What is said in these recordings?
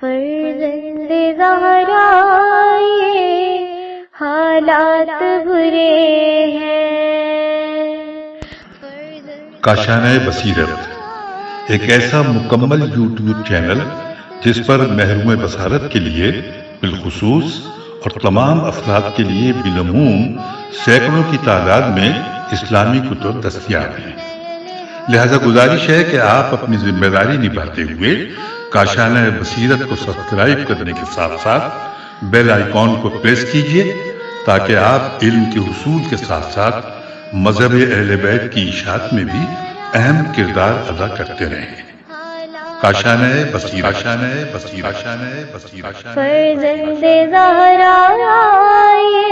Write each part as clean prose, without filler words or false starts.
فرزند زہرا یہ حالات برے ہیں۔ کاشانۂ بصیرت ایک ایسا مکمل یوٹیوب چینل جس پر محروم بصارت کے لیے بالخصوص اور تمام افراد کے لیے بالعموم سینکڑوں کی تعداد میں اسلامی کتب دستیاب ہیں۔ لہذا گزارش ہے کہ آپ اپنی ذمہ داری نبھاتے ہوئے کاشانۂ بصیرت کو سبسکرائب کرنے کے ساتھ ساتھ بیل آئیکن کو پریس کیجیے تاکہ آپ علم کے حصول کے ساتھ ساتھ مذہب اہل بیت کی اشاعت میں بھی اہم کردار ادا کرتے رہیں۔ کاشانۂ بصیرت، کاشانۂ بصیرت، کاشانۂ بصیرت۔ فرزند زہرا یہ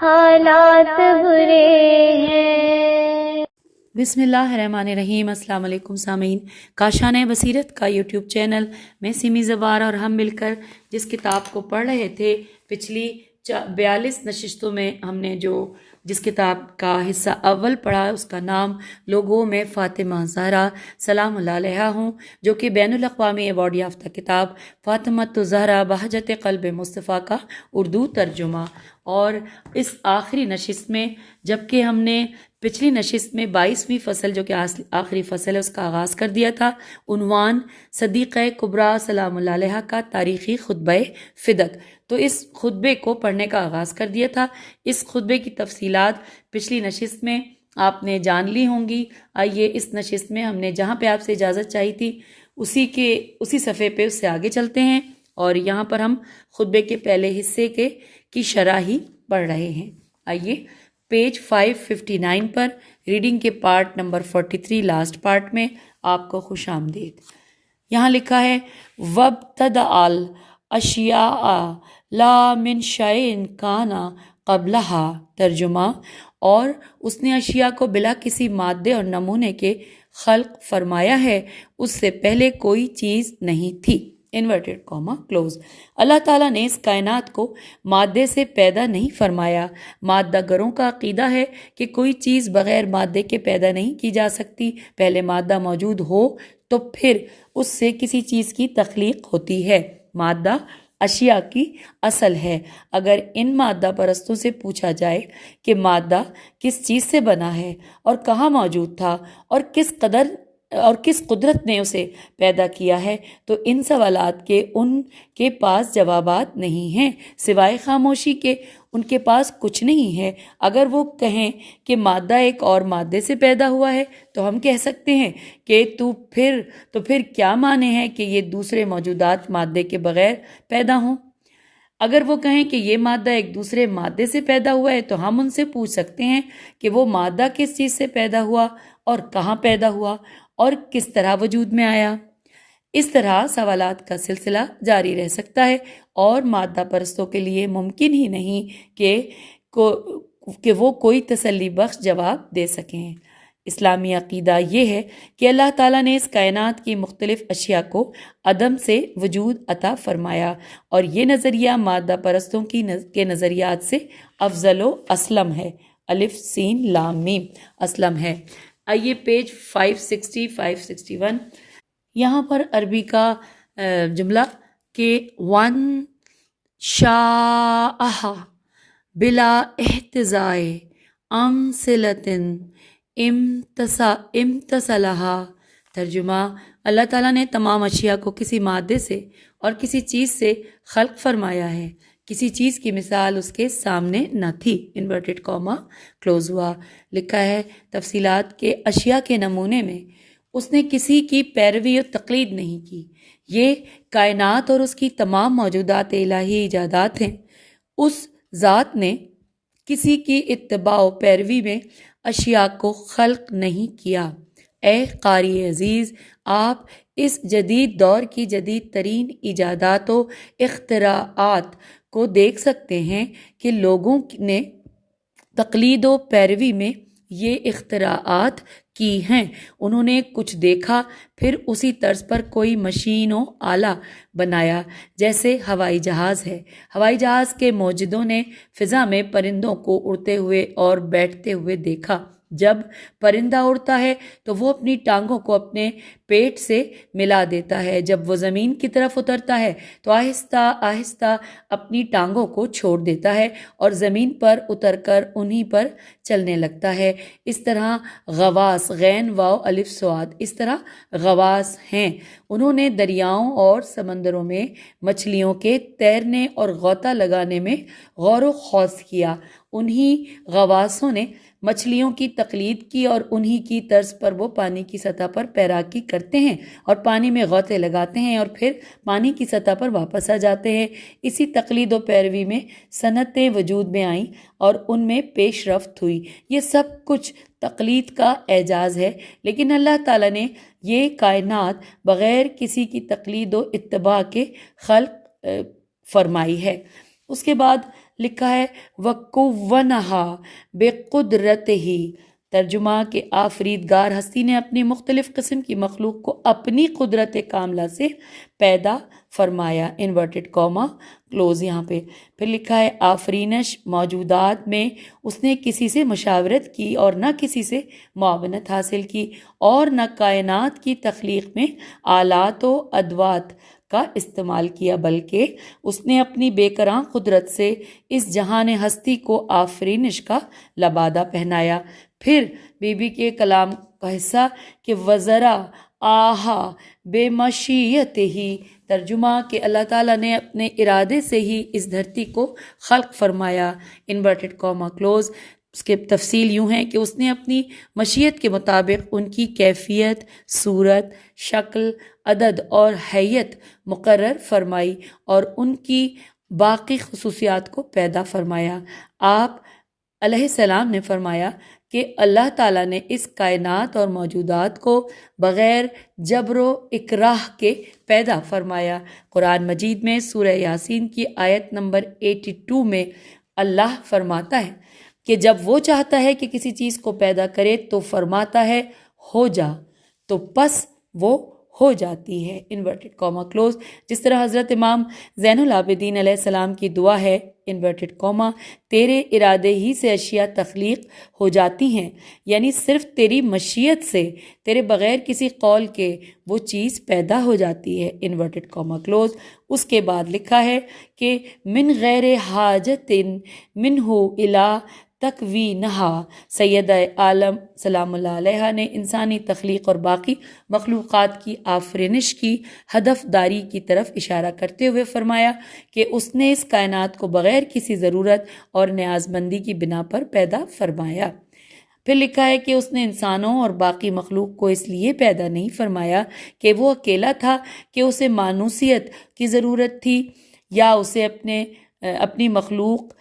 حالات برے ہیں۔ بسم اللہ الرحمن الرحیم۔ السلام علیکم سامعین، کاشانۂ بصیرت کا یوٹیوب چینل میں سیمی زوار اور ہم مل کر جس کتاب کو پڑھ رہے تھے، پچھلی 42 نشستوں میں ہم نے جس کتاب کا حصہ اول پڑھا اس کا نام لوگوں میں فاطمہ زہرا سلام اللہ علیہا ہوں، جو کہ بین الاقوامی ایوارڈ یافتہ کتاب فاطمۃ الزہرا بہجت قلب مصطفیٰ کا اردو ترجمہ۔ اور اس آخری نشست میں، جبکہ ہم نے پچھلی نشست میں 22ویں فصل جو کہ آخری فصل ہے اس کا آغاز کر دیا تھا، عنوان صدیقہ کبریٰ سلام اللہ علیہا کا تاریخی خطبہ فدق، تو اس خطبے کو پڑھنے کا آغاز کر دیا تھا۔ اس خطبے کی تفصیلات پچھلی نشست میں آپ نے جان لی ہوں گی۔ آئیے اس نشست میں ہم نے جہاں پہ آپ سے اجازت چاہی تھی اسی صفحے پہ اس سے آگے چلتے ہیں، اور یہاں پر ہم خطبے کے پہلے حصے کی شرح ہی پڑھ رہے ہیں۔ آئیے پیج 559 پر ریڈنگ کے پارٹ نمبر 43 لاسٹ پارٹ میں آپ کو خوش آمدید۔ یہاں لکھا ہے وَابْتَدَأَ الْأَشْيَاءَ لَا مِنْ شَيْءٍ كَانَ قَبْلَهَا، ترجمہ، اور اس نے اشیاء کو بلا کسی مادے اور نمونے کے خلق فرمایا ہے، اس سے پہلے کوئی چیز نہیں تھی، انورٹڈ کاما کلوز۔ اللہ تعالیٰ نے اس کائنات کو مادے سے پیدا نہیں فرمایا۔ مادہ گروں کا عقیدہ ہے کہ کوئی چیز بغیر مادے کے پیدا نہیں کی جا سکتی، پہلے مادہ موجود ہو تو پھر اس سے کسی چیز کی تخلیق ہوتی ہے۔ مادہ اشیاء کی اصل ہے۔ اگر ان مادہ پرستوں سے پوچھا جائے کہ مادہ کس چیز سے بنا ہے اور کہاں موجود تھا اور کس قدرت نے اسے پیدا کیا ہے، تو ان سوالات کے ان کے پاس جوابات نہیں ہیں، سوائے خاموشی کے ان کے پاس کچھ نہیں ہے۔ اگر وہ کہیں کہ مادہ ایک اور مادے سے پیدا ہوا ہے تو ہم کہہ سکتے ہیں کہ تو پھر کیا معنی ہے کہ یہ دوسرے موجودات مادے کے بغیر پیدا ہوں؟ اگر وہ کہیں کہ یہ مادہ ایک دوسرے مادے سے پیدا ہوا ہے تو ہم ان سے پوچھ سکتے ہیں کہ وہ مادہ کس چیز سے پیدا ہوا اور کہاں پیدا ہوا اور کس طرح وجود میں آیا۔ اس طرح سوالات کا سلسلہ جاری رہ سکتا ہے اور مادہ پرستوں کے لیے ممکن ہی نہیں کہ وہ کوئی تسلی بخش جواب دے سکیں۔ اسلامی عقیدہ یہ ہے کہ اللہ تعالیٰ نے اس کائنات کی مختلف اشیاء کو عدم سے وجود عطا فرمایا، اور یہ نظریہ مادہ پرستوں کے نظریات سے افضل و اسلم ہے، الف سین لام میم، اسلم ہے۔ آئیے پیج 561 یہاں پر عربی کا جملہ کہ وَن شَاءَ بلا احتزائے امثلۃ امتثلھا، ترجمہ، اللہ تعالیٰ نے تمام اشیاء کو کسی مادے سے اور کسی چیز سے خلق فرمایا ہے، کسی چیز کی مثال اس کے سامنے نہ تھی، انورٹڈ کاما کلوز ہوا۔ لکھا ہے تفصیلات کے اشیاء کے نمونے میں اس نے کسی کی پیروی و تقلید نہیں کی، یہ کائنات اور اس کی تمام موجودات الہی ایجادات ہیں۔ اس ذات نے کسی کی اتباع و پیروی میں اشیاء کو خلق نہیں کیا۔ اے قاری عزیز، آپ اس جدید دور کی جدید ترین ایجادات و اختراعات کو دیکھ سکتے ہیں کہ لوگوں نے تقلید و پیروی میں یہ اختراعات کی ہیں۔ انہوں نے کچھ دیکھا، پھر اسی طرز پر کوئی مشین و آلہ بنایا، جیسے ہوائی جہاز ہے۔ ہوائی جہاز کے موجدوں نے فضا میں پرندوں کو اڑتے ہوئے اور بیٹھتے ہوئے دیکھا، جب پرندہ اڑتا ہے تو وہ اپنی ٹانگوں کو اپنے پیٹ سے ملا دیتا ہے، جب وہ زمین کی طرف اترتا ہے تو آہستہ آہستہ اپنی ٹانگوں کو چھوڑ دیتا ہے اور زمین پر اتر کر انہی پر چلنے لگتا ہے۔ اس طرح غواص، غین واو الف صاد، اس طرح غواص ہیں، انہوں نے دریاؤں اور سمندروں میں مچھلیوں کے تیرنے اور غوطہ لگانے میں غور و خوض کیا۔ انہی غواصوں نے مچھلیوں کی تقلید کی اور انہی کی طرز پر وہ پانی کی سطح پر تیراکی کرتے ہیں اور پانی میں غوطے لگاتے ہیں اور پھر پانی کی سطح پر واپس آ جاتے ہیں۔ اسی تقلید و پیروی میں صنعتیں وجود میں آئیں اور ان میں پیش رفت ہوئی۔ یہ سب کچھ تقلید کا اعجاز ہے، لیکن اللہ تعالیٰ نے یہ کائنات بغیر کسی کی تقلید و اتباع کے خلق فرمائی ہے۔ اس کے بعد لکھا ہے وَكُوَّنَهَا بِقُدْرَتِهِ، ترجمہ کہ آفریدگار ہستی نے اپنی مختلف قسم کی مخلوق کو اپنی قدرت کاملہ سے پیدا فرمایا، انورٹڈ کاما کلوز یہاں پہ۔ پھر لکھا ہے آفرینش موجودات میں اس نے کسی سے مشاورت کی اور نہ کسی سے معاونت حاصل کی، اور نہ کائنات کی تخلیق میں آلات و ادوات کا استعمال کیا، بلکہ اس نے اپنی بے کراں قدرت سے اس جہان ہستی کو آفرینش کا لبادہ پہنایا۔ پھر بی بی کے کلام کا حصہ کہ وزرا آہا بے مشیت ہی، ترجمہ کہ اللہ تعالیٰ نے اپنے ارادے سے ہی اس دھرتی کو خلق فرمایا، انورٹڈ کاما کلوز۔ اس کے تفصیل یوں ہے کہ اس نے اپنی مشیت کے مطابق ان کی کیفیت، صورت، شکل، عدد اور حیت مقرر فرمائی اور ان کی باقی خصوصیات کو پیدا فرمایا۔ آپ علیہ السلام نے فرمایا کہ اللہ تعالیٰ نے اس کائنات اور موجودات کو بغیر جبر و اکراہ کے پیدا فرمایا۔ قرآن مجید میں سورہ یاسین کی آیت نمبر 82 میں اللہ فرماتا ہے کہ جب وہ چاہتا ہے کہ کسی چیز کو پیدا کرے تو فرماتا ہے ہو جا، تو پس وہ ہو جاتی ہے، انورٹڈ کاما کلوز۔ جس طرح حضرت امام زین العابدین علیہ السلام کی دعا ہے، انورٹڈ کاما، تیرے ارادے ہی سے اشیاء تخلیق ہو جاتی ہیں، یعنی صرف تیری مشیت سے، تیرے بغیر کسی قول کے وہ چیز پیدا ہو جاتی ہے، انورٹڈ کاما کلوز۔ اس کے بعد لکھا ہے کہ من غیر حاجت منہ الی تکوینہا، سیدہ عالم سلام اللہ علیہ نے انسانی تخلیق اور باقی مخلوقات کی آفرینش کی ہدف داری کی طرف اشارہ کرتے ہوئے فرمایا کہ اس نے اس کائنات کو بغیر کسی ضرورت اور نیاز مندی کی بنا پر پیدا فرمایا۔ پھر لکھا ہے کہ اس نے انسانوں اور باقی مخلوق کو اس لیے پیدا نہیں فرمایا کہ وہ اکیلا تھا، کہ اسے مانوسیت کی ضرورت تھی یا اسے اپنی مخلوق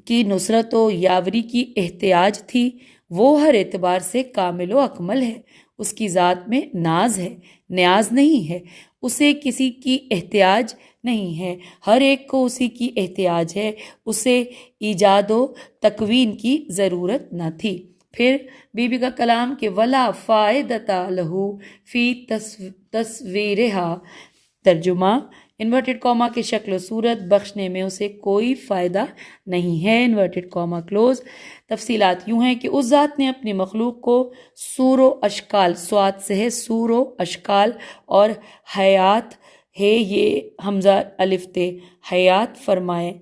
کی نصرت و یاوری کی احتیاج تھی۔ وہ ہر اعتبار سے کامل و اکمل ہے، اس کی ذات میں ناز ہے، نیاز نہیں ہے، اسے کسی کی احتیاج نہیں ہے، ہر ایک کو اسی کی احتیاج ہے، اسے ایجاد و تکوین کی ضرورت نہ تھی۔ پھر بی بی کا کلام کہ ولا فائدۃ لہ فی تصویرہا، ترجمہ انورٹڈ کاما کی شکل و صورت بخشنے میں اسے کوئی فائدہ نہیں ہے، انورٹڈ کاما کلوز۔ تفصیلات یوں ہیں کہ اس ذات نے اپنی مخلوق کو سور و اشکال، سواد سے ہے سور و اشکال، اور حیات ہے یہ حمزہ الف تے، حیات فرمائے،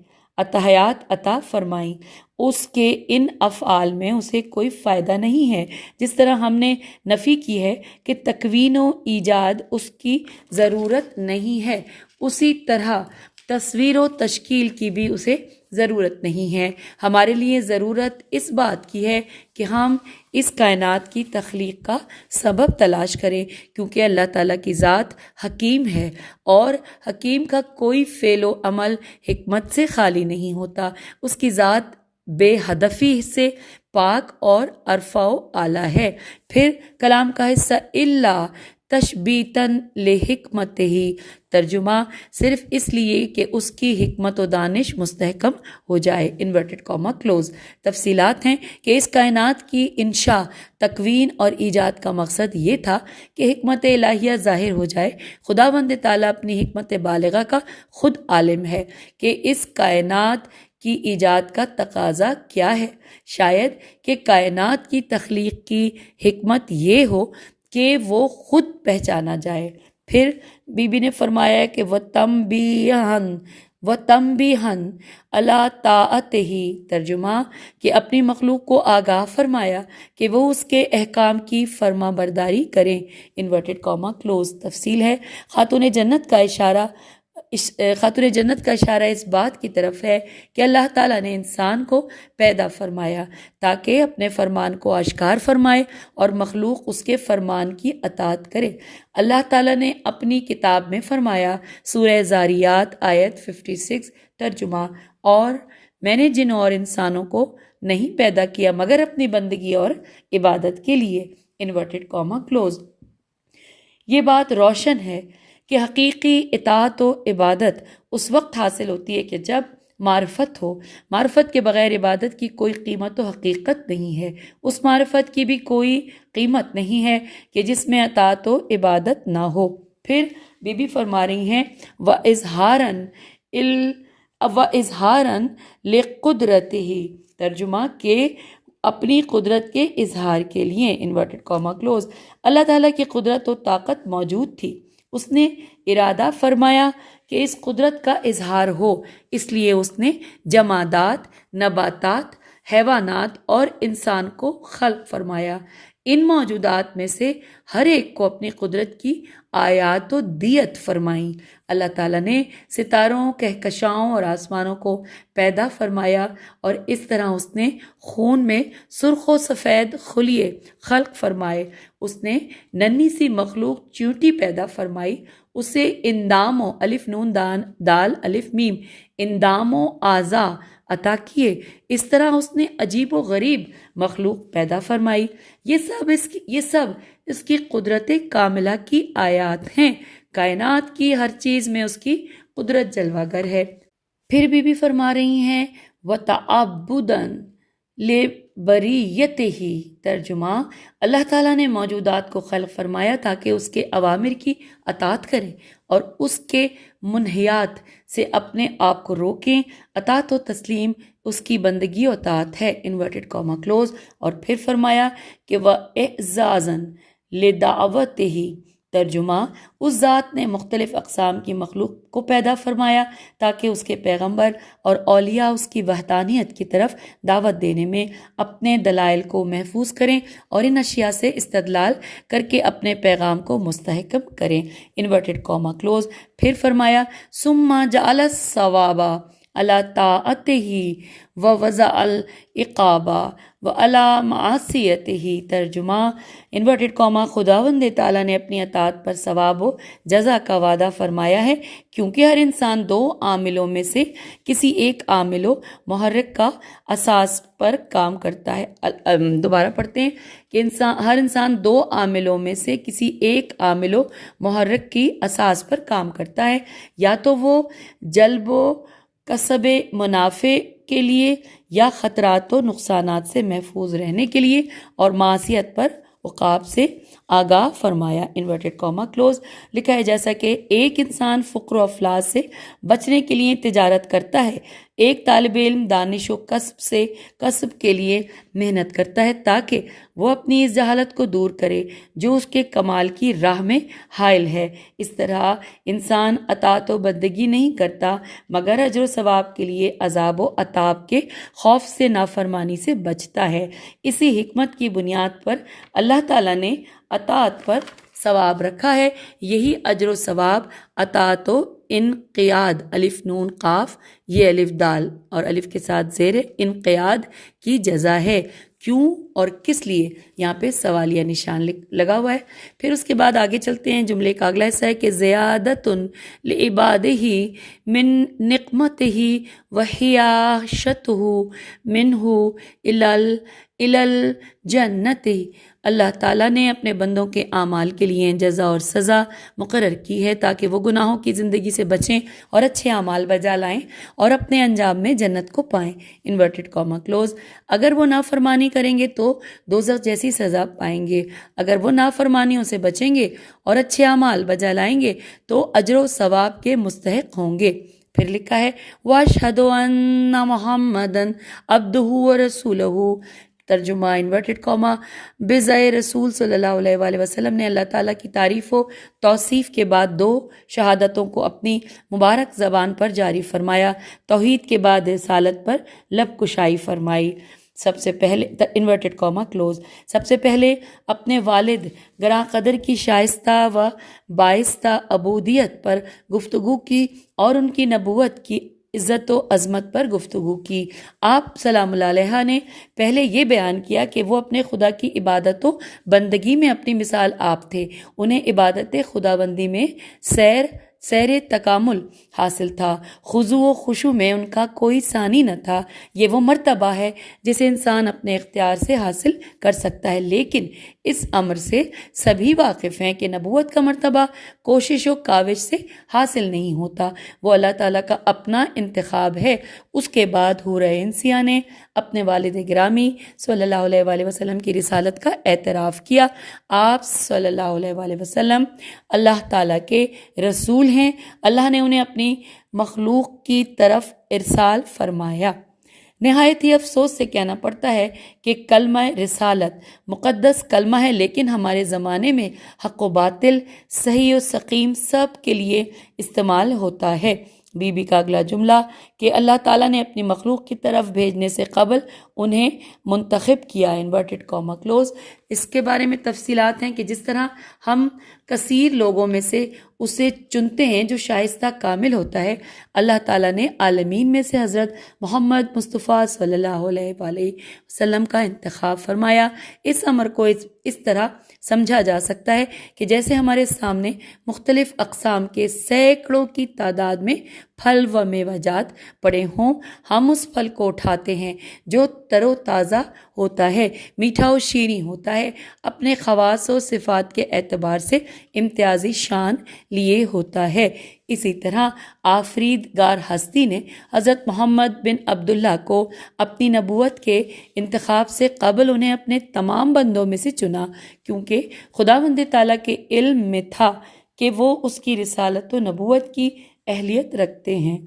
حیات عطا فرمائیں۔ اس کے ان افعال میں اسے کوئی فائدہ نہیں ہے، جس طرح ہم نے نفی کی ہے کہ تکوین و ایجاد اس کی ضرورت نہیں ہے، اسی طرح تصویر و تشکیل کی بھی اسے ضرورت نہیں ہے۔ ہمارے لیے ضرورت اس بات کی ہے کہ ہم اس کائنات کی تخلیق کا سبب تلاش کریں، کیونکہ اللہ تعالیٰ کی ذات حکیم ہے اور حکیم کا کوئی فعل و عمل حکمت سے خالی نہیں ہوتا، اس کی ذات بے ہدفی سے پاک اور عرفہ و اعلیٰ ہے۔ پھر کلام کا حصہ الا تشبیتاً لحکمتہ، ترجمہ صرف اس لیے کہ اس کی حکمت و دانش مستحکم ہو جائے، انورٹڈ کاما کلوز۔ تفصیلات ہیں کہ اس کائنات کی انشاء، تکوین اور ایجاد کا مقصد یہ تھا کہ حکمت الہیہ ظاہر ہو جائے۔ خداوند تعالیٰ اپنی حکمت بالغہ کا خود عالم ہے کہ اس کائنات کی ایجاد کا تقاضا کیا ہے؟ شاید کہ کائنات کی تخلیق کی حکمت یہ ہو کہ وہ خود پہچانا جائے۔ پھر بی بی نے فرمایا کہ وَتَنْبِيهًا عَلَىٰ طَاعَتِهِ، ترجمہ کہ اپنی مخلوق کو آگاہ فرمایا کہ وہ اس کے احکام کی فرما برداری کریں، انورٹڈ کاما کلوز۔ تفصیل ہے، خاتون جنت کا اشارہ اس بات کی طرف ہے کہ اللہ تعالیٰ نے انسان کو پیدا فرمایا تاکہ اپنے فرمان کو آشکار فرمائے اور مخلوق اس کے فرمان کی اطاعت کرے۔ اللہ تعالیٰ نے اپنی کتاب میں فرمایا، سورہ ذاریات آیت 56، ترجمہ، اور میں نے جنوں اور انسانوں کو نہیں پیدا کیا مگر اپنی بندگی اور عبادت کے لیے، انورٹڈ کاما کلوز۔ یہ بات روشن ہے کہ حقیقی اطاعت و عبادت اس وقت حاصل ہوتی ہے کہ جب معرفت ہو۔ معرفت کے بغیر عبادت کی کوئی قیمت و حقیقت نہیں ہے، اس معرفت کی بھی کوئی قیمت نہیں ہے کہ جس میں اطاعت و عبادت نہ ہو۔ پھر بی بی فرما رہی ہیں وَإِظْهَارًا لِقُدْرَتِهِ، ترجمہ کہ اپنی قدرت کے اظہار کے لیے، انورٹڈ کاما کلوز۔ اللہ تعالیٰ کی قدرت و طاقت موجود تھی، اس نے ارادہ فرمایا کہ اس قدرت کا اظہار ہو، اس لیے اس نے جمادات، نباتات، حیوانات اور انسان کو خلق فرمایا۔ ان موجودات میں سے ہر ایک کو اپنی قدرت کی آیات و دیت فرمائیں۔ اللہ تعالیٰ نے ستاروں، کہکشاؤں اور آسمانوں کو پیدا فرمایا، اور اس طرح اس نے خون میں سرخ و سفید خلیے خلق فرمائے۔ اس نے ننھی سی مخلوق چیونٹی پیدا فرمائی، اسے اندام و الف نون دال الف میم اندام و اعضاء عطا کیے۔ اس طرح اس نے عجیب و غریب مخلوق پیدا فرمائی۔ یہ سب اس کی قدرت کاملہ کی آیات ہیں۔ کائنات کی ہر چیز میں اس کی قدرت جلوہ گر ہے۔ پھر بی بی فرما رہی ہیں وَتَعَبُّدًا لِبَرِيَّتِهِ، ترجمہ اللہ تعالیٰ نے موجودات کو خلق فرمایا تاکہ اس کے اوامر کی اطاعت کریں اور اس کے منہیات سے اپنے آپ کو روکیں۔ اطاعت و تسلیم اس کی بندگی و اطاعت ہے، انورٹڈ کاما کلوز۔ اور پھر فرمایا کہ وَإِعْزَازًا لِدَعْوَتِهِ، ترجمہ اس ذات نے مختلف اقسام کی مخلوق کو پیدا فرمایا تاکہ اس کے پیغمبر اور اولیاء اس کی وحدانیت کی طرف دعوت دینے میں اپنے دلائل کو محفوظ کریں اور ان اشیاء سے استدلال کر کے اپنے پیغام کو مستحکم کریں، انورٹڈ کاما کلوز۔ پھر فرمایا ثم جعل الثواب علی طاعتہ ووضع العقاب وعلی معصیتہ، ترجمہ انورٹڈ کاما خداوند تعالیٰ نے اپنی اطاعت پر ثواب و جزا کا وعدہ فرمایا ہے، کیونکہ ہر انسان دو عاملوں میں سے کسی ایک عامل و محرک کا اساس پر کام کرتا ہے۔ دوبارہ پڑھتے ہیں کہ ہر انسان دو عاملوں میں سے کسی ایک عامل و محرک کی اساس پر کام کرتا ہے، یا تو وہ جلب و کسب منافع کے لیے یا خطرات و نقصانات سے محفوظ رہنے کے لیے، اور معصیت پر عقاب سے آگاہ فرمایا، انورٹڈ کاما کلوز۔ لکھا ہے جیسا کہ ایک انسان فقر و افلاس سے بچنے کے لیے تجارت کرتا ہے، ایک طالب علم دانش و کسب کے لیے محنت کرتا ہے تاکہ وہ اپنی اس جہالت کو دور کرے جو اس کے کمال کی راہ میں حائل ہے، اس طرح انسان اطاعت و بندگی نہیں کرتا مگر اجر و ثواب کے لیے عذاب و عطاب کے خوف سے نافرمانی سے بچتا ہے۔ اسی حکمت کی بنیاد پر اللہ تعالیٰ نے اطاعت پر ثواب رکھا ہے، یہی اجر و ثواب اطاعت و انقیاد، الف نون قاف یہ الف دال اور الف کے ساتھ زیر انقیاد کی جزا ہے۔ کیوں اور کس لیے، یہاں پہ سوالیہ نشان لگا ہوا ہے۔ پھر اس کے بعد آگے چلتے ہیں، جملے کا اگلا حصہ ہے کہ زیادۃ لعبادہ من نقمتہ وحیاشتہ منہ الی الجنت، اللہ تعالیٰ نے اپنے بندوں کے اعمال کے لیے جزا اور سزا مقرر کی ہے تاکہ وہ گناہوں کی زندگی سے بچیں اور اچھے اعمال بجا لائیں اور اپنے انجام میں جنت کو پائیں، انورٹڈ کاما کلوز۔ اگر وہ نافرمانی کریں گے تو دوزخ جیسی سزا پائیں گے، اگر وہ نافرمانیوں سے بچیں گے اور اچھے اعمال بجا لائیں گے تو اجر و ثواب کے مستحق ہوں گے۔ پھر لکھا ہے وَأَشْهَدُ أَنَّ مُحَمَّدًا عَبْدُهُ وَرَسُولُهُ، ترجمہ انورٹڈ کاما، بجائے رسول صلی اللہ علیہ وآلہ وسلم نے اللہ تعالیٰ کی تعریف و توصیف کے بعد 2 شہادتوں کو اپنی مبارک زبان پر جاری فرمایا، توحید کے بعد رسالت پر لب کشائی فرمائی۔ سب سے پہلے انورٹڈ کاما کلوز، سب سے پہلے اپنے والد گراں قدر کی شائستہ و بائستہ عبودیت پر گفتگو کی اور ان کی نبوت کی عزت و عظمت پر گفتگو کی۔ آپ سلام اللہ علیہ نے پہلے یہ بیان کیا کہ وہ اپنے خدا کی عبادت و بندگی میں اپنی مثال آپ تھے، انہیں عبادت خدا بندی میں سیر تکامل حاصل تھا، خضوع و خشوع میں ان کا کوئی ثانی نہ تھا۔ یہ وہ مرتبہ ہے جسے انسان اپنے اختیار سے حاصل کر سکتا ہے، لیکن اس امر سے سبھی واقف ہیں کہ نبوت کا مرتبہ کوشش و کاوش سے حاصل نہیں ہوتا، وہ اللہ تعالیٰ کا اپنا انتخاب ہے۔ اس کے بعد حور انسیہ نے اپنے والد گرامی صلی اللہ علیہ وآلہ وسلم کی رسالت کا اعتراف کیا۔ آپ صلی اللہ علیہ وآلہ وسلم اللہ تعالیٰ کے رسول ہیں، اللہ نے انہیں اپنی مخلوق کی طرف ارسال فرمایا۔ نہایت ہی افسوس سے کہنا پڑتا ہے کہ کلمہ رسالت مقدس کلمہ ہے، لیکن ہمارے زمانے میں حق و باطل، صحیح و سقیم سب کے لیے استعمال ہوتا ہے۔ بی بی کا اگلا جملہ کہ اللہ تعالیٰ نے اپنی مخلوق کی طرف بھیجنے سے قبل انہیں منتخب کیا، انورٹڈ کاما کلوز۔ اس کے بارے میں تفصیلات ہیں کہ جس طرح ہم کثیر لوگوں میں سے اسے چنتے ہیں جو شائستہ کامل ہوتا ہے، اللہ تعالیٰ نے عالمین میں سے حضرت محمد مصطفیٰ صلی اللہ علیہ وآلہ وسلم کا انتخاب فرمایا۔ اس امر کو اس طرح سمجھا جا سکتا ہے کہ جیسے ہمارے سامنے مختلف اقسام کے سینکڑوں کی تعداد میں پھل و میوہ جات پڑے ہوں، ہم اس پھل کو اٹھاتے ہیں جو تر و تازہ ہوتا ہے، میٹھا و شیریں ہوتا ہے، اپنے خواص و صفات کے اعتبار سے امتیازی شان لیے ہوتا ہے۔ اسی طرح آفریدگار ہستی نے حضرت محمد بن عبداللہ کو اپنی نبوت کے انتخاب سے قبل انہیں اپنے تمام بندوں میں سے چنا، کیونکہ خداوند تعالیٰ کے علم میں تھا کہ وہ اس کی رسالت و نبوت کی اہلیت رکھتے ہیں،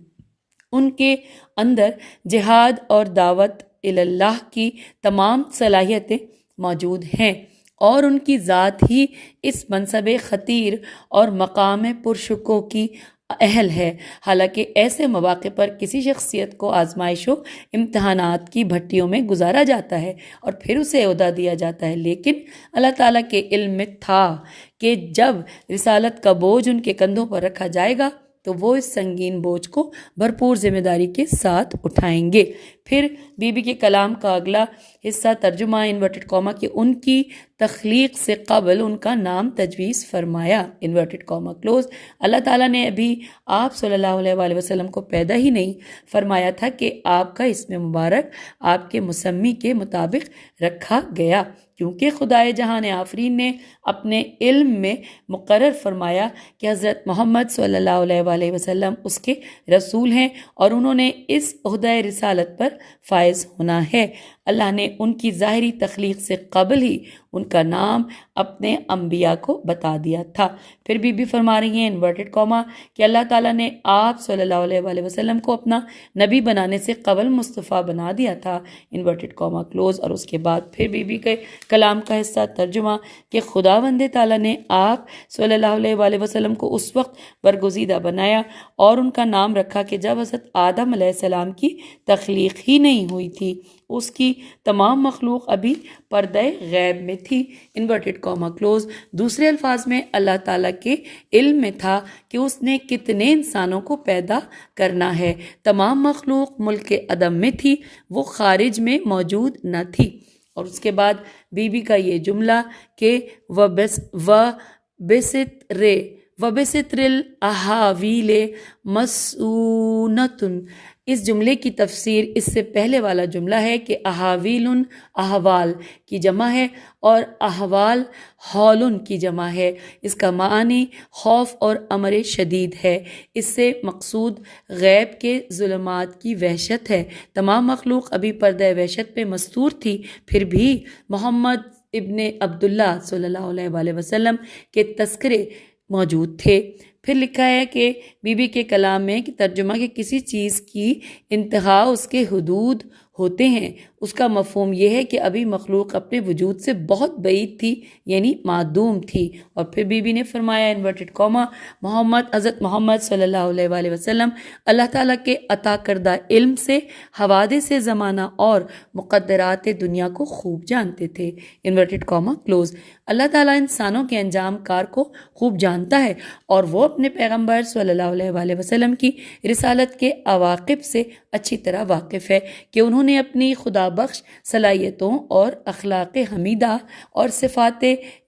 ان کے اندر جہاد اور دعوت اللہ کی تمام صلاحیتیں موجود ہیں اور ان کی ذات ہی اس منصب خطیر اور مقام پرشکوہ کی اہل ہے۔ حالانکہ ایسے مواقع پر کسی شخصیت کو آزمائش و امتحانات کی بھٹیوں میں گزارا جاتا ہے اور پھر اسے عہدہ دیا جاتا ہے، لیکن اللہ تعالیٰ کے علم میں تھا کہ جب رسالت کا بوجھ ان کے کندھوں پر رکھا جائے گا تو وہ اس سنگین بوجھ کو بھرپور ذمہ داری کے ساتھ اٹھائیں گے۔ پھر بی بی کے کلام کا اگلا حصہ ترجمہ انورٹڈ کاما کہ ان کی تخلیق سے قبل ان کا نام تجویز فرمایا، انورٹڈ کاما کلوز۔ اللہ تعالیٰ نے ابھی آپ صلی اللہ علیہ وآلہ وسلم کو پیدا ہی نہیں فرمایا تھا کہ آپ کا اسم مبارک آپ کے مسمی کے مطابق رکھا گیا، کیونکہ خدائے جہان آفرین نے اپنے علم میں مقرر فرمایا کہ حضرت محمد صلی اللہ علیہ وآلہ وسلم اس کے رسول ہیں اور انہوں نے اس عہدہ رسالت پر فائز ہونا ہے۔ اللہ نے ان کی ظاہری تخلیق سے قبل ہی ان کا نام اپنے انبیاء کو بتا دیا تھا۔ پھر بی بی فرما رہی ہیں انورٹڈ کاما کہ اللہ تعالیٰ نے آپ صلی اللہ علیہ وآلہ وسلم کو اپنا نبی بنانے سے قبل مصطفیٰ بنا دیا تھا، انورٹڈ کاما کلوز۔ اور اس کے بعد پھر بی بی کے کلام کا حصہ ترجمہ کہ خداوند تعالیٰ نے آپ صلی اللہ علیہ وآلہ وسلم کو اس وقت برگزیدہ بنایا اور ان کا نام رکھا کہ جب حضرت آدم علیہ السلام کی تخلیق ہی نہیں ہوئی تھی، اس کی تمام مخلوق ابھی پردہ غیب میں تھی، انورٹڈ کاما کلوز۔ دوسرے الفاظ میں اللہ تعالیٰ کے علم میں تھا کہ اس نے کتنے انسانوں کو پیدا کرنا ہے، تمام مخلوق ملک عدم میں تھی، وہ خارج میں موجود نہ تھی۔ اور اس کے بعد بی بی کا یہ جملہ کہ وَبِسِتْرِ الْأَحَاوِيلِ مَسْئُونَةٌ، اس جملے کی تفسیر اس سے پہلے والا جملہ ہے کہ احاویل احوال کی جمع ہے اور احوال حولن کی جمع ہے، اس کا معنی خوف اور امر شدید ہے۔ اس سے مقصود غیب کے ظلمات کی وحشت ہے، تمام مخلوق ابھی پردہ وحشت پہ مستور تھی، پھر بھی محمد ابن عبداللہ صلی اللہ علیہ وآلہ وسلم کے تذکرے موجود تھے۔ پھر لکھا ہے کہ بی بی کے کلام میں کہ ترجمہ کہ کسی چیز کی انتہا اس کے حدود ہوتے ہیں، اس کا مفہوم یہ ہے کہ ابھی مخلوق اپنے وجود سے بہت بعید تھی، یعنی معدوم تھی۔ اور پھر بی بی نے فرمایا انورٹڈ کاما حضرت محمد صلی اللہ علیہ وآلہ وسلم اللہ تعالیٰ کے عطا کردہ علم سے حوادث زمانہ اور مقدرات دنیا کو خوب جانتے تھے، انورٹڈ کاما کلوز۔ اللہ تعالیٰ انسانوں کے انجام کار کو خوب جانتا ہے اور وہ اپنے پیغمبر صلی اللہ علیہ وآلہ وسلم کی رسالت کے عواقب سے اچھی طرح واقف ہے کہ انہوں نے اپنی خدا بخش صلاحیتوں اور اخلاق حمیدہ اور صفات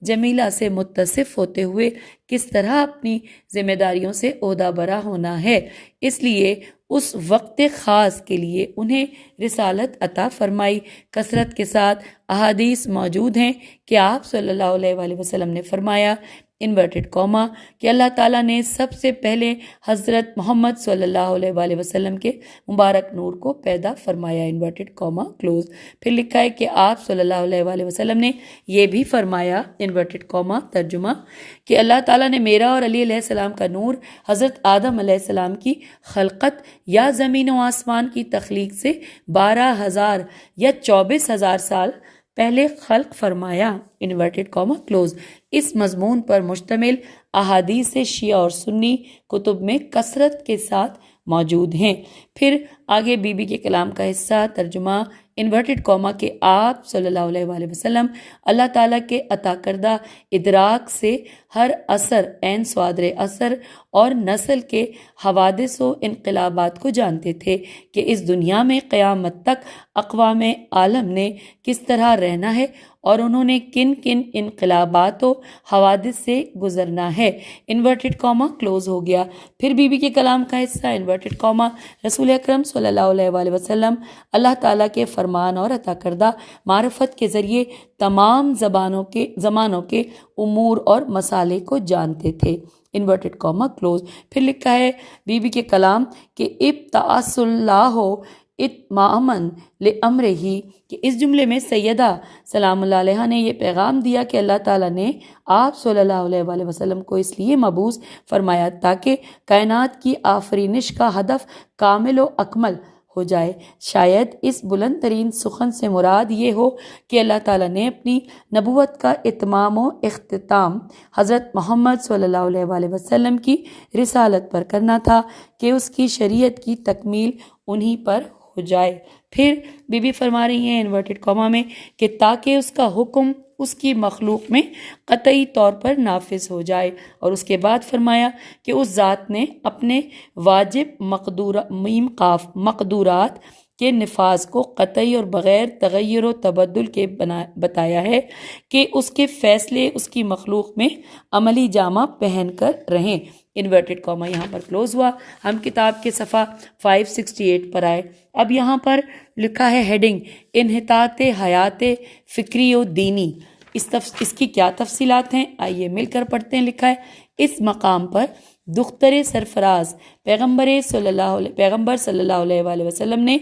جمیلہ سے متصف ہوتے ہوئے کس طرح اپنی ذمہ داریوں سے عہدہ برا ہونا ہے، اس لیے اس وقت خاص کے لیے انہیں رسالت عطا فرمائی۔ کثرت کے ساتھ احادیث موجود ہیں کہ آپ صلی اللہ علیہ وآلہ وسلم نے فرمایا انورٹڈ کاما کہ اللہ تعالیٰ نے سب سے پہلے حضرت محمد صلی اللہ علیہ وآلہ وسلم کے مبارک نور کو پیدا فرمایا، انورٹڈ کاما کلوز۔ پھر لکھا ہے کہ آپ صلی اللہ علیہ وآلہ وسلم نے یہ بھی فرمایا انورٹڈ کاما ترجمہ کہ اللہ تعالیٰ نے میرا اور علی علیہ السلام کا نور حضرت آدم علیہ السلام کی خلقت یا زمین و آسمان کی تخلیق سے 12,000 یا 24,000 سال پہلے خلق فرمایا، انورٹڈ کاما کلوز۔ اس مضمون پر مشتمل احادیث شیعہ اور سنی کتب میں کثرت کے ساتھ موجود ہیں۔ پھر آگے بی بی کے کلام کا حصہ ترجمہ انورٹڈ کاما کہ آپ صلی اللہ علیہ وآلہ وسلم اللہ تعالیٰ کے عطا کردہ ادراک سے ہر عصر عین صادر عصر اور نسل کے حوادث و انقلابات کو جانتے تھے کہ اس دنیا میں قیامت تک اقوام عالم نے کس طرح رہنا ہے اور انہوں نے کن کن انقلابات و حوادث سے گزرنا ہے، انورٹڈ کاما کلوز ہو گیا۔ پھر بی بی کے کلام کا حصہ انورٹڈ کاما رسول اکرم صلی اللہ علیہ وآلہ وسلم اللہ تعالیٰ کے فرمان اور عطا کردہ معرفت کے ذریعے تمام زمانوں کے امور اور مسائل کو جانتے تھے، انورٹڈ کاما کلوز۔ پھر لکھا ہے بی بی کے کلام کہ ابتعث اللہ اتماماً لامرہ کہ اس جملے میں سیدہ سلام اللہ علیہ نے یہ پیغام دیا کہ اللہ تعالیٰ نے آپ صلی اللہ علیہ وآلہ وسلم کو اس لیے مبعوث فرمایا تاکہ کائنات کی آفرینش کا ہدف کامل و اکمل ہو جائے۔ شاید اس بلند ترین سخن سے مراد یہ ہو کہ اللہ تعالیٰ نے اپنی نبوت کا اتمام و اختتام حضرت محمد صلی اللہ علیہ وآلہ وسلم کی رسالت پر کرنا تھا کہ اس کی شریعت کی تکمیل انہی پر ہو جائے۔ پھر بی بی فرما رہی ہیں انورٹڈ کاما میں کہ تاکہ اس کا حکم اس کی مخلوق میں قطعی طور پر نافذ ہو جائے، اور اس کے بعد فرمایا کہ اس ذات نے اپنے واجب مقدورات کے نفاذ کو قطعی اور بغیر تغیر و تبدل کے بتایا ہے کہ اس کے فیصلے اس کی مخلوق میں عملی جامہ پہن کر رہیں، انورٹڈ کاما یہاں پر کلوز ہوا۔ ہم کتاب کے صفحہ 568 پر آئے۔ اب یہاں پر لکھا ہے ہیڈنگ انحطاط حیات فکری و دینی، اس کی کیا تفصیلات ہیں آئیے مل کر پڑھتے ہیں۔ لکھا ہے اس مقام پر دختر سرفراز پیغمبر صلی اللہ علیہ وآلہ وسلم نے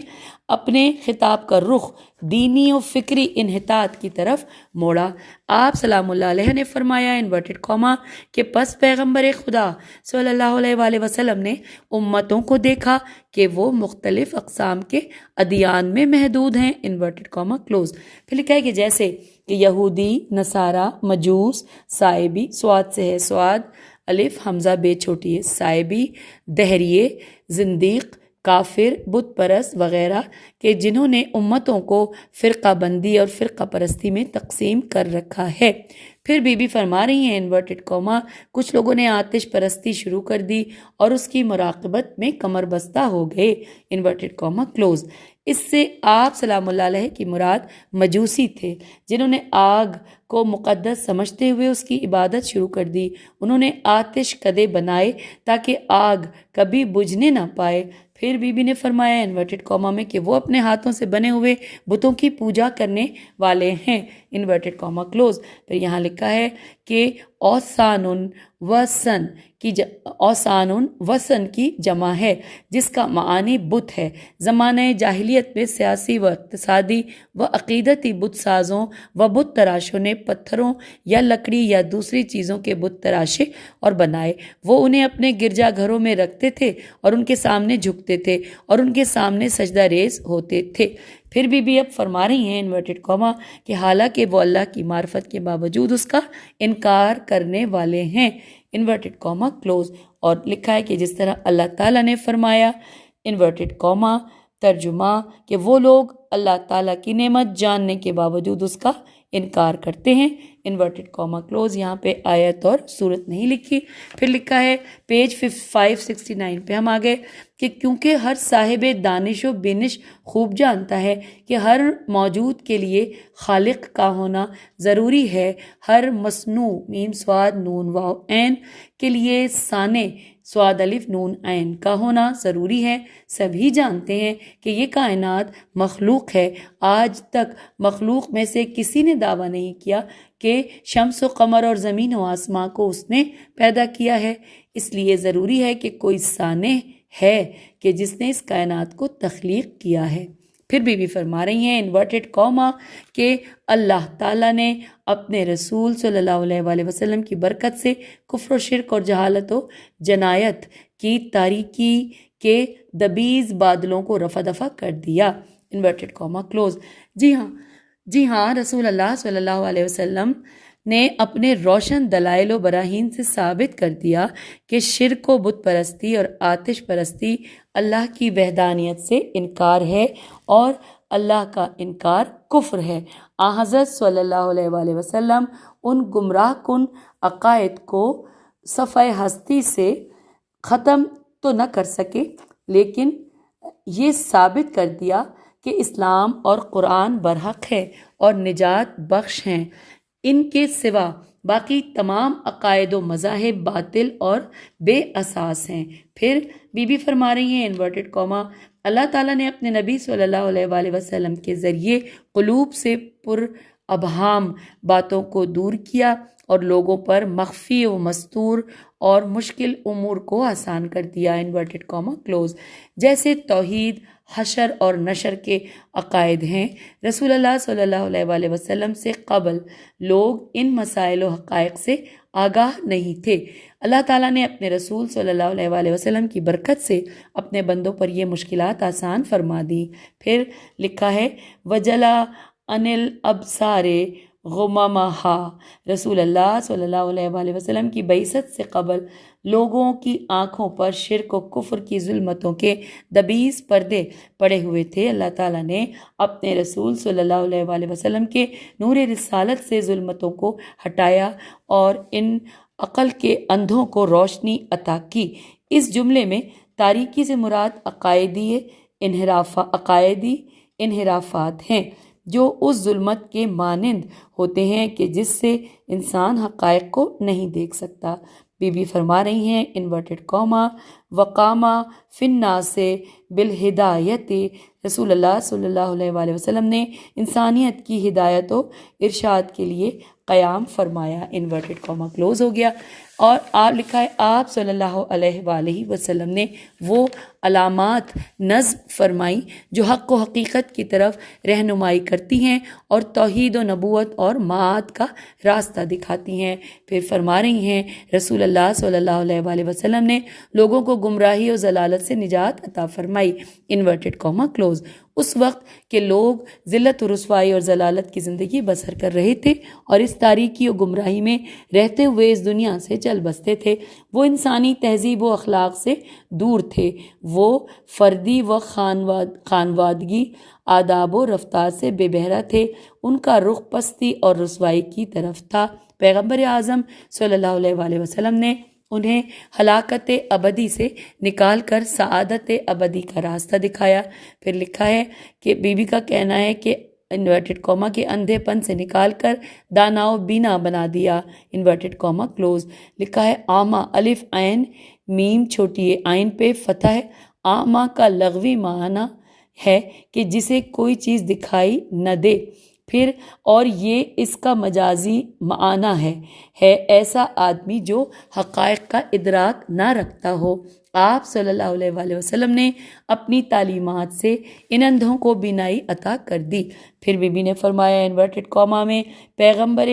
اپنے خطاب کا رخ دینی و فکری انحطاط کی طرف موڑا۔ آپ سلام اللہ علیہ نے فرمایا انورٹڈ کاما کہ پس پیغمبر خدا صلی اللہ علیہ وآلہ وسلم نے امتوں کو دیکھا کہ وہ مختلف اقسام کے ادیان میں محدود ہیں، انورٹڈ کاما کلوز۔ پھر لکھا ہے کہ جیسے کہ یہودی، نصارہ، مجوس، سائبی، سواد سے ہے سواد، الف حمزہ بے چھوٹی ہے سائبی، دہریے، زندیق، کافر، بت پرست وغیرہ کہ جنہوں نے امتوں کو فرقہ بندی اور فرقہ پرستی میں تقسیم کر رکھا ہے۔ پھر بی بی فرما رہی ہیں انورٹڈ کاما کچھ لوگوں نے آتش پرستی شروع کر دی اور اس کی مراقبت میں کمر بستہ ہو گئے، انورٹڈ کاما کلوز۔ اس سے آپ سلام اللہ علیہ کی مراد مجوسی تھے جنہوں نے آگ کو مقدس سمجھتے ہوئے اس کی عبادت شروع کر دی۔ انہوں نے آتش کدے بنائے تاکہ آگ کبھی بجھنے نہ پائے۔ پھر بی بی نے فرمایا انورٹڈ کاما میں کہ وہ اپنے ہاتھوں سے بنے ہوئے بتوں کی پوجا کرنے والے ہیں، انورٹڈ کاما کلوز۔ پھر یہاں لکھا ہے کہ اوسان وسن کی جمع ہے، جس کا معنی بت ہے۔ زمانہ جاہلیت میں سیاسی و اقتصادی و عقیدتی بت سازوں و بت تراشوں نے پتھروں یا لکڑی یا دوسری چیزوں کے بت تراشے اور بنائے۔ وہ انہیں اپنے گرجا گھروں میں رکھتے تھے اور ان کے سامنے جھکتے تھے اور ان کے سامنے سجدہ ریز ہوتے تھے۔ پھر بھی اب فرما رہی ہیں انورٹڈ کاما کہ حالانکہ وہ اللہ کی معرفت کے باوجود اس کا انکار کرنے والے ہیں، انورٹڈ کاما کلوز۔ اور لکھا ہے کہ جس طرح اللہ تعالیٰ نے فرمایا، انورٹڈ کاما ترجمہ، کہ وہ لوگ اللہ تعالیٰ کی نعمت جاننے کے باوجود اس کا انکار کرتے ہیں، انورٹڈ کاما کلوز۔ یہاں پہ آیت اور صورت نہیں لکھی۔ پھر لکھا ہے پیج 569 پہ ہم آگئے کہ کیونکہ ہر صاحب دانش و بینش خوب جانتا ہے کہ ہر موجود کے لیے خالق کا ہونا ضروری ہے، ہر مصنوع میم صاد نون واو عین کے لیے صانع صاد الف نون عین کا ہونا ضروری ہے۔ سبھی جانتے ہیں کہ یہ کائنات مخلوق ہے۔ آج تک مخلوق میں سے کسی نے دعویٰ نہیں کیا کہ شمس و قمر اور زمین و آسمان کو اس نے پیدا کیا ہے۔ اس لیے ضروری ہے کہ کوئی صانع ہے کہ جس نے اس کائنات کو تخلیق کیا ہے۔ پھر بھی فرما رہی ہیں انورٹڈ کاما کہ اللہ تعالیٰ نے اپنے رسول صلی اللہ علیہ وآلہ وسلم کی برکت سے کفر و شرک اور جہالت و جنایت کی تاریکی کے دبیز بادلوں کو رفع دفع کر دیا، انورٹڈ کاما کلوز۔ جی ہاں رسول اللہ صلی اللہ علیہ وسلم نے اپنے روشن دلائل و براہین سے ثابت کر دیا کہ شرک و بت پرستی اور آتش پرستی اللہ کی وحدانیت سے انکار ہے اور اللہ کا انکار کفر ہے۔ حضرت صلی اللہ علیہ وآلہ وسلم ان گمراہ کن عقائد کو صفحہ ہستی سے ختم تو نہ کر سکے، لیکن یہ ثابت کر دیا کہ اسلام اور قرآن برحق ہے اور نجات بخش ہیں۔ ان کے سوا باقی تمام عقائد و مذاہب باطل اور بے اساس ہیں۔ پھر بی فرما رہی ہیں انورٹڈ کاما، اللہ تعالیٰ نے اپنے نبی صلی اللہ علیہ وآلہ وسلم کے ذریعے قلوب سے پر ابہام باتوں کو دور کیا اور لوگوں پر مخفی و مستور اور مشکل امور کو آسان کر دیا، انورٹڈ کاما کلوز۔ جیسے توحید، حشر اور نشر کے عقائد ہیں، رسول اللہ صلی اللہ علیہ وآلہ وسلم سے قبل لوگ ان مسائل و حقائق سے آگاہ نہیں تھے۔ اللہ تعالیٰ نے اپنے رسول صلی اللہ علیہ وآلہ وسلم کی برکت سے اپنے بندوں پر یہ مشکلات آسان فرما دی۔ پھر لکھا ہے وجلا انل ابصارے غمامہا، رسول اللہ صلی اللہ علیہ وآلہ وسلم کی بعثت سے قبل لوگوں کی آنکھوں پر شرک و کفر کی ظلمتوں کے دبیز پردے پڑے ہوئے تھے۔ اللہ تعالیٰ نے اپنے رسول صلی اللہ علیہ وآلہ وسلم کے نور رسالت سے ظلمتوں کو ہٹایا اور ان عقل کے اندھوں کو روشنی عطا کی۔ اس جملے میں تاریکی سے مراد عقائدی انحرافات ہیں جو اس ظلمت کے مانند ہوتے ہیں کہ جس سے انسان حقائق کو نہیں دیکھ سکتا۔ بی فرما رہی ہیں انورٹڈ کاما وقامہ فِالنَّاسِ بالہدایت، رسول اللہ صلی اللہ علیہ وآلہ وسلم نے انسانیت کی ہدایت و ارشاد کے لیے قیام فرمایا، انورٹڈ کاما کلوز ہو گیا۔ اور آپ لکھا ہے آپ صلی اللہ علیہ وآلہ وسلم نے وہ علامات نصب فرمائی جو حق و حقیقت کی طرف رہنمائی کرتی ہیں اور توحید و نبوت اور معاد کا راستہ دکھاتی ہیں۔ پھر فرما رہی ہیں رسول اللہ صلی اللہ علیہ وآلہ وسلم نے لوگوں کو گمراہی و ضلالت سے نجات عطا فرمائی، انورٹڈ کاما کلوز۔ اس وقت کے لوگ ذلت و رسوائی اور ضلالت کی زندگی بسر کر رہے تھے اور اس تاریکی و گمراہی میں رہتے ہوئے اس دنیا سے چل بستے تھے۔ وہ انسانی تہذیب و اخلاق سے دور تھے، وہ فردی و خانوادگی آداب و رفتار سے بے بہرہ تھے، ان کا رخ پستی اور رسوائی کی طرف تھا۔ پیغمبر اعظم صلی اللہ علیہ وآلہ وسلم نے انہیں ہلاکت ابدی سے نکال کر سعادت ابدی کا راستہ دکھایا۔ پھر لکھا ہے کہ بی کا کہنا ہے کہ انورٹڈ کاما کے اندھے پن سے نکال کر دانا و بینا بنا دیا، انورٹڈ کاما کلوز۔ لکھا ہے آما الف عین میم چھوٹی عین پہ فتح ہے۔ آما کا لغوی معنی ہے کہ جسے کوئی چیز دکھائی نہ دے۔ پھر اور یہ اس کا مجازی معنی ہے ایسا آدمی جو حقائق کا ادراک نہ رکھتا ہو۔ آپ صلی اللہ علیہ وآلہ وسلم نے اپنی تعلیمات سے ان اندھوں کو بینائی عطا کر دی۔ پھر بی بی نے فرمایا انورٹڈ کاما میں پیغمبر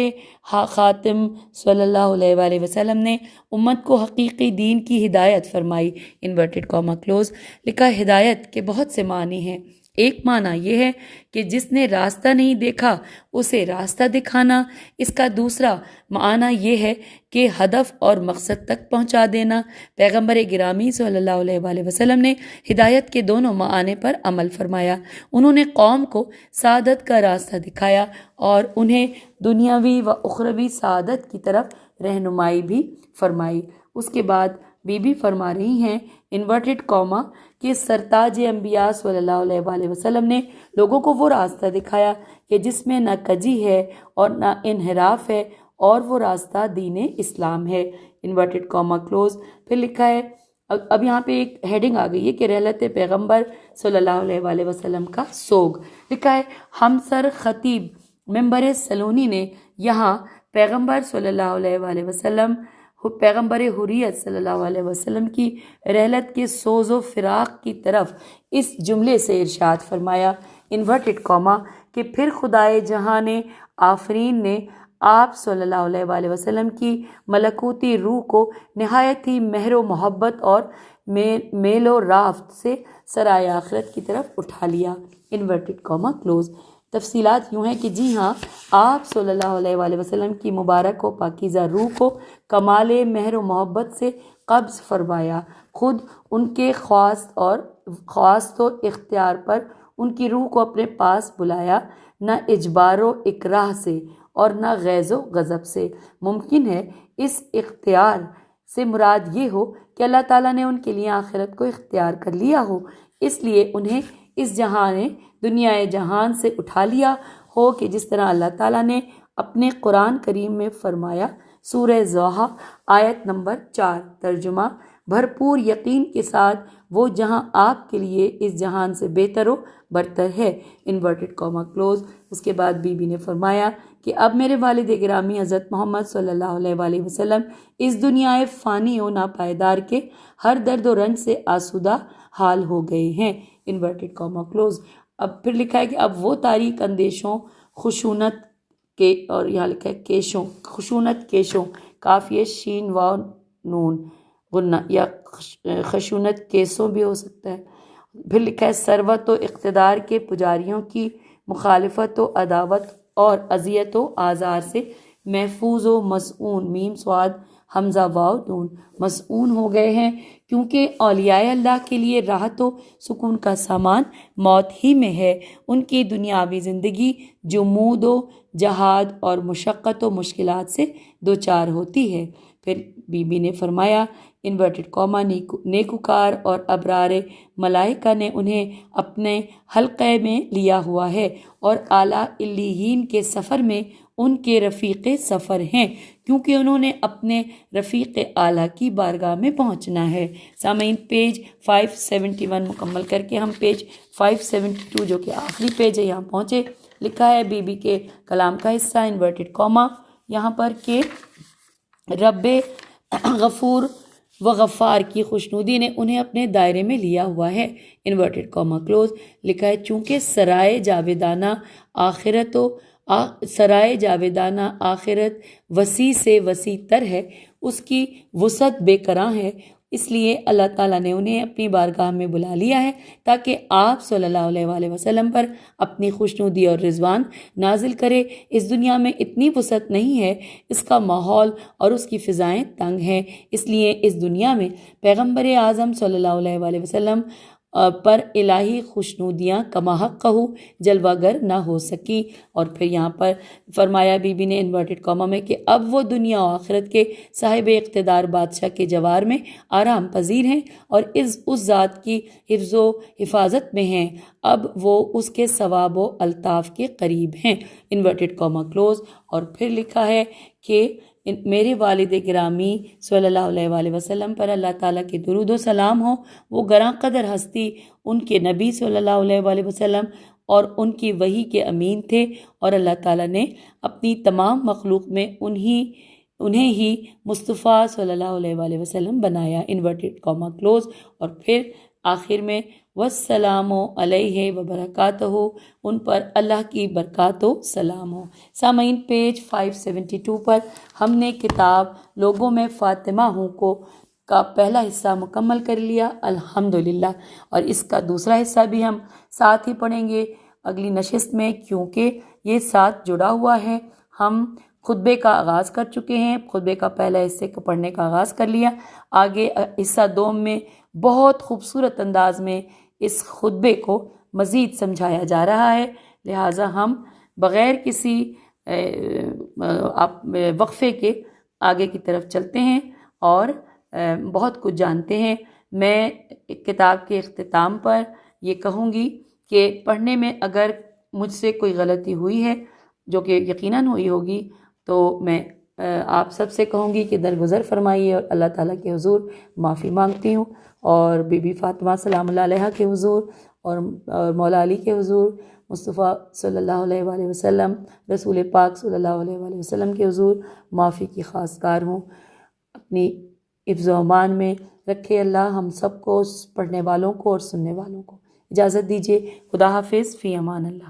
خاتم صلی اللہ علیہ وآلہ وسلم نے امت کو حقیقی دین کی ہدایت فرمائی، انورٹڈ کاما کلوز۔ لکھا ہدایت کے بہت سے معنی ہیں۔ ایک معنی یہ ہے کہ جس نے راستہ نہیں دیکھا اسے راستہ دکھانا۔ اس کا دوسرا معنی یہ ہے کہ ہدف اور مقصد تک پہنچا دینا۔ پیغمبر گرامی صلی اللہ علیہ وآلہ وسلم نے ہدایت کے دونوں معنی پر عمل فرمایا۔ انہوں نے قوم کو سعادت کا راستہ دکھایا اور انہیں دنیاوی و اخروی سعادت کی طرف رہنمائی بھی فرمائی۔ اس کے بعد بی بی فرما رہی ہیں انورٹڈ کاما کہ سرتاج انبیاء صلی اللہ علیہ وآلہ وسلم نے لوگوں کو وہ راستہ دکھایا کہ جس میں نہ کجی ہے اور نہ انحراف ہے، اور وہ راستہ دین اسلام ہے، انورٹڈ کاما کلوز۔ پھر لکھا ہے، اب یہاں پہ ایک ہیڈنگ آ گئی ہے کہ رحلت پیغمبر صلی اللہ علیہ وآلہ وسلم کا سوگ۔ لکھا ہے ہمسر خطیب ممبر سلونی نے یہاں پیغمبر صلی اللہ علیہ وآلہ وسلم، پیغمبر حریت صلی اللہ علیہ وسلم کی رحلت کے سوز و فراق کی طرف اس جملے سے ارشاد فرمایا، انورٹڈ کاما، کہ پھر خدائے جہاں نے آفرین نے آپ صلی اللہ علیہ وآلہ وسلم کی ملکوتی روح کو نہایت ہی مہر و محبت اور میل و رافت سے سرائے آخرت کی طرف اٹھا لیا، انورٹڈ کاما کلوز۔ تفصیلات یوں ہیں کہ جی ہاں، آپ صلی اللہ علیہ وآلہ وسلم کی مبارک و پاکیزہ روح کو کمال مہر و محبت سے قبض فرمایا، خود ان کے خواست و اختیار پر ان کی روح کو اپنے پاس بلایا، نہ اجبار و اکراہ سے اور نہ غیظ و غضب سے۔ ممکن ہے اس اختیار سے مراد یہ ہو کہ اللہ تعالیٰ نے ان کے لیے آخرت کو اختیار کر لیا ہو، اس لیے انہیں اس جہان دنیا جہان سے اٹھا لیا ہو، کہ جس طرح اللہ تعالیٰ نے اپنے قرآن کریم میں فرمایا، سورہ ضحیٰ آیت نمبر 4، ترجمہ، بھرپور یقین کے ساتھ وہ جہاں آپ کے لیے اس جہان سے بہتر و برتر ہے، انورٹڈ کاما کلوز۔ اس کے بعد بی بی نے فرمایا کہ اب میرے والد گرامی حضرت محمد صلی اللہ علیہ وآلہ وسلم اس دنیا فانی و ناپائیدار کے ہر درد و رنج سے آسودہ حال ہو گئے ہیں، انورٹڈ کاما کلوز۔ اب پھر لکھا ہے کہ اب وہ تاریک اندیشوں، خشونت کے، اور یہاں لکھا ہے کیشوں، خشونت کیشوں، کافی شین و نون غنہ، یا خشونت کیسوں بھی ہو سکتا ہے۔ پھر لکھا ہے ثروت و اقتدار کے پجاریوں کی مخالفت و عداوت اور اذیت و آزار سے محفوظ و مسعون، میم صاد حمزہ واو نون، مسعون ہو گئے ہیں، کیونکہ اولیاء اللہ کے لیے راحت و سکون کا سامان موت ہی میں ہے۔ ان کی دنیاوی زندگی جمود و جہاد اور مشقت و مشکلات سے دوچار ہوتی ہے۔ پھر بی بی نے فرمایا انورٹڈ کاما، نیکوکار اور ابرار ملائکہ نے انہیں اپنے حلقے میں لیا ہوا ہے اور اعلیٰ علیین کے سفر میں ان کے رفیق سفر ہیں، کیونکہ انہوں نے اپنے رفیق اعلیٰ کی بارگاہ میں پہنچنا ہے۔ سامعین، پیج 571 مکمل کر کے ہم پیج 572 جو کہ آخری پیج ہے یہاں پہنچے۔ لکھا ہے بی بی کے کلام کا حصہ، انورٹڈ کاما یہاں پر، کہ رب غفور و غفار کی خوشنودی نے انہیں اپنے دائرے میں لیا ہوا ہے، انورٹڈ کاما کلوز۔ لکھا ہے چونکہ سرائے جاویدانہ آخرت وسیع سے وسیع تر ہے، اس کی وسعت بے کراں ہے، اس لیے اللہ تعالیٰ نے انہیں اپنی بارگاہ میں بلا لیا ہے تاکہ آپ صلی اللہ علیہ وآلہ وسلم پر اپنی خوشنودی اور رضوان نازل کرے۔ اس دنیا میں اتنی وسعت نہیں ہے، اس کا ماحول اور اس کی فضائیں تنگ ہیں، اس لیے اس دنیا میں پیغمبر اعظم صلی اللہ علیہ وآلہ وسلم پر الہی خوشنودیاں کما حق جلوہ گر نہ ہو سکی۔ اور پھر یہاں پر فرمایا بی بی نے انورٹڈ کاما میں کہ اب وہ دنیا و آخرت کے صاحب اقتدار بادشاہ کے جوار میں آرام پذیر ہیں اور اس ذات کی حفظ و حفاظت میں ہیں، اب وہ اس کے ثواب و الطاف کے قریب ہیں، انورٹڈ کاما کلوز۔ اور پھر لکھا ہے کہ میرے والد گرامی صلی اللہ علیہ وآلہ وسلم پر اللہ تعالیٰ کے درود و سلام ہو۔ وہ گراں قدر ہستی ان کے نبی صلی اللہ علیہ وآلہ وسلم اور ان کی وحی کے امین تھے، اور اللہ تعالیٰ نے اپنی تمام مخلوق میں انہیں ہی مصطفیٰ صلی اللہ علیہ وآلہ وسلم بنایا، انورٹڈ کاما کلوز، اور پھر آخر میں والسلام علیہ وبرکاتہ، ان پر اللہ کی برکات و سلام ہو۔ سامعین، پیج 572 پر ہم نے کتاب لوگوں میں فاطمہ ہوں کا پہلا حصہ مکمل کر لیا الحمدللہ، اور اس کا دوسرا حصہ بھی ہم ساتھ ہی پڑھیں گے اگلی نشست میں، کیونکہ یہ ساتھ جڑا ہوا ہے۔ ہم خطبے کا آغاز کر چکے ہیں، خطبے کا پہلا حصے کو پڑھنے کا آغاز کر لیا، آگے حصہ دوم میں بہت خوبصورت انداز میں اس خطبے کو مزید سمجھایا جا رہا ہے، لہٰذا ہم بغیر کسی وقفے کے آگے کی طرف چلتے ہیں اور بہت کچھ جانتے ہیں۔ میں کتاب کے اختتام پر یہ کہوں گی کہ پڑھنے میں اگر مجھ سے کوئی غلطی ہوئی ہے، جو کہ یقیناً ہوئی ہوگی، تو میں آپ سب سے کہوں گی کہ درگزر فرمائیے، اور اللہ تعالیٰ کے حضور معافی مانگتی ہوں، اور بی بی فاطمہ سلام اللہ علیہ کے حضور اور مولا علی کے حضور، مصطفیٰ صلی اللہ علیہ وآلہ وسلم، رسول پاک صلی اللہ علیہ وآلہ وسلم کے حضور معافی کی خواستگار ہوں۔ اپنی حفظ و امان میں رکھے اللہ ہم سب کو، پڑھنے والوں کو اور سننے والوں کو۔ اجازت دیجیے، خدا حافظ، فی امان اللہ۔